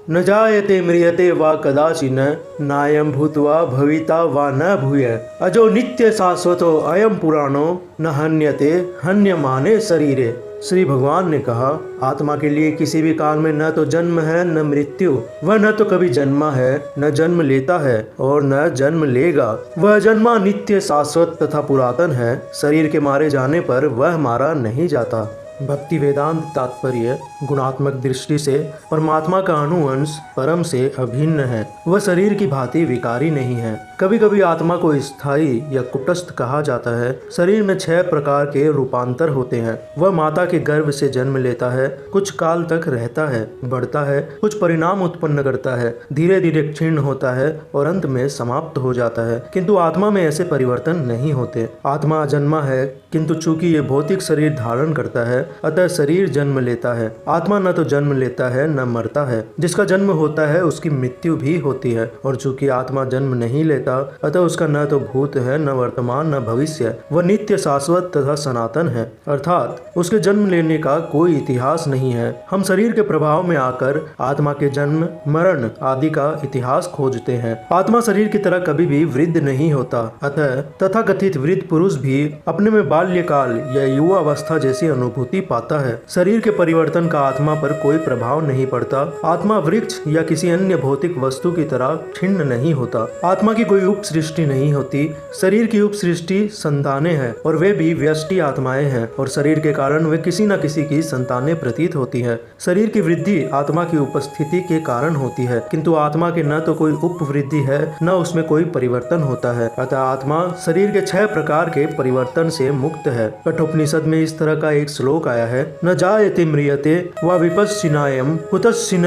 न जायते म्रियते वा कदाचिन नायं भूत्वा भविता वा न भूय अजो नित्य शाश्वतो अयम पुराणो न हन्यते हन्यमाने शरीरे। श्री भगवान ने कहा, आत्मा के लिए किसी भी काल में न तो जन्म है न मृत्यु, वह न तो कभी जन्मा है न जन्म लेता है और न जन्म लेगा। वह जन्मा नित्य शाश्वत तथा पुरातन है। शरीर के मारे जाने पर वह मारा नहीं जाता। भक्ति वेदांत तात्पर्य गुणात्मक दृष्टि से परमात्मा का अणुअंश परम से अभिन्न है। वह शरीर की भांति विकारी नहीं है। कभी कभी आत्मा को स्थायी या कुटस्थ कहा जाता है। शरीर में 6 प्रकार के रूपांतर होते हैं। वह माता के गर्भ से जन्म लेता है, कुछ काल तक रहता है, बढ़ता है, कुछ परिणाम उत्पन्न करता है, धीरे धीरे क्षीण होता है और अंत में समाप्त हो जाता है। किंतु आत्मा में ऐसे परिवर्तन नहीं होते। आत्मा अजन्मा है, किंतु चूंकि ये भौतिक शरीर धारण करता है अतः शरीर जन्म लेता है। आत्मा न तो जन्म लेता है न मरता है। जिसका जन्म होता है उसकी मृत्यु भी होती है। और चूंकि आत्मा जन्म नहीं लेता अतः उसका न तो भूत है न वर्तमान न भविष्य। वह नित्य शाश्वत तथा सनातन है, अर्थात उसके जन्म लेने का कोई इतिहास नहीं है। हम शरीर के प्रभाव में आकर आत्मा के जन्म मरण आदि का इतिहास खोजते हैं। आत्मा शरीर की तरह कभी भी वृद्ध नहीं होता। अतः तथाकथित वृद्ध पुरुष भी अपने में बाल्यकाल या युवावस्था जैसी अनुभूति पाता है। शरीर के परिवर्तन का आत्मा पर कोई प्रभाव नहीं पड़ता। आत्मा वृक्ष या किसी अन्य भौतिक वस्तु की तरह छिन्न नहीं होता। आत्मा की कोई उप सृष्टि नहीं होती। शरीर की उप सृष्टि संतानें हैं और वे भी व्यष्टि आत्माएं हैं और शरीर के कारण वे किसी न किसी की संतानें प्रतीत होती है। शरीर की वृद्धि आत्मा की उपस्थिति के कारण होती है, किंतु आत्मा के न तो कोई उपवृद्धि है न उसमें कोई परिवर्तन होता है। अतः आत्मा शरीर के 6 प्रकार के परिवर्तन से मुक्त है। कठोपनिषद में इस तरह का एक श्लोक आया है, न जायते म्रियते व विपश्चिनायम कुतश्चिन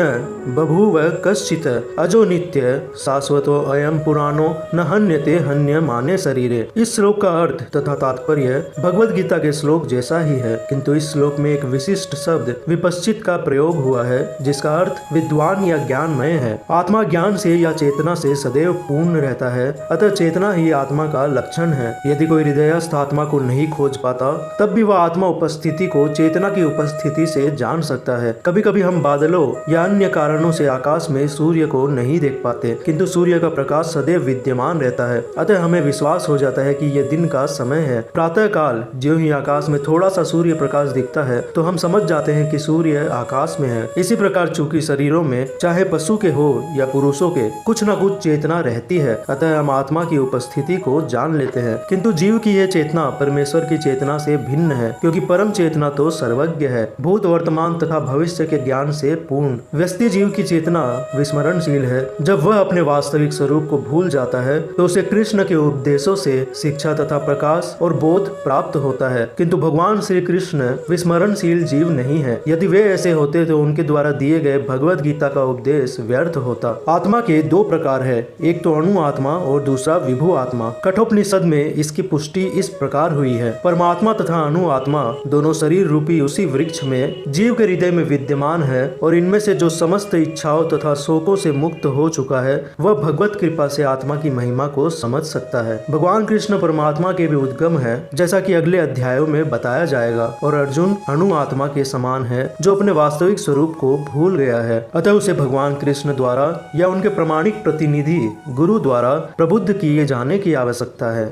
बभूव कश्चित अजो नित्य शाश्वतो अयम पुराणो न हन्यते हन्यमाने शरीरे। इस श्लोक का अर्थ तथा तात्पर्य भगवद गीता के श्लोक जैसा ही है, किंतु इस श्लोक में एक विशिष्ट शब्द विपश्चित का प्रयोग हुआ है जिसका अर्थ विद्वान या ज्ञानमय है। आत्मा ज्ञान से या चेतना से सदैव पूर्ण रहता है, अतः चेतना ही आत्मा का लक्षण है। यदि कोई हृदयस्थ आत्मा को नहीं खोज पाता तब भी वह आत्मा उपस्थिति को चेतना की उपस्थिति से जान सकता है। कभी कभी हम बादलों या अन्य कारणों से आकाश में सूर्य को नहीं देख पाते, किंतु सूर्य का प्रकाश सदैव विद्यमान रहता है। अतः हमें विश्वास हो जाता है कि यह दिन का समय है। प्रातः काल ज्यों ही आकाश में थोड़ा सा सूर्य प्रकाश दिखता है तो हम समझ जाते हैं कि सूर्य आकाश में है। इसी प्रकार चूंकि शरीरों में चाहे पशु के हो या पुरुषों के कुछ न कुछ चेतना रहती है, अतः हम आत्मा की उपस्थिति को जान लेते हैं। किंतु जीव की यह चेतना परमेश्वर की चेतना से भिन्न है, क्योंकि परम चेतना तो सर्वज्ञ है, भूत वर्तमान तथा भविष्य के ज्ञान से पूर्ण। व्यष्टि जीव की चेतना विस्मरणशील है। जब वह अपने वास्तविक स्वरूप को भूल जाता है तो उसे कृष्ण के उपदेशों से शिक्षा तथा प्रकाश और बोध प्राप्त होता है, किंतु भगवान श्री कृष्ण विस्मरणशील जीव नहीं है। यदि वे ऐसे होते तो उनके द्वारा दिए गए भगवद गीता का उपदेश व्यर्थ होता। आत्मा के 2 प्रकार है, एक तो अणु आत्मा और दूसरा विभु आत्मा। कठोपनिषद में इसकी पुष्टि इस प्रकार हुई है, परमात्मा तथा अणु आत्मा दोनों शरीर रूपी उसी वृक्ष में जीव के हृदय में विद्यमान है और इनमें से जो समस्त इच्छाओं तथा शोकों से मुक्त हो चुका है वह भगवत कृपा से आत्मा की महिमा को समझ सकता है। भगवान कृष्ण परमात्मा के भी उद्गम है, जैसा कि अगले अध्यायों में बताया जाएगा, और अर्जुन अणु आत्मा के समान है जो अपने वास्तविक स्वरूप को भूल गया है। अतः उसे भगवान कृष्ण द्वारा या उनके प्रामाणिक प्रतिनिधि गुरु द्वारा प्रबुद्ध किए जाने की आवश्यकता है।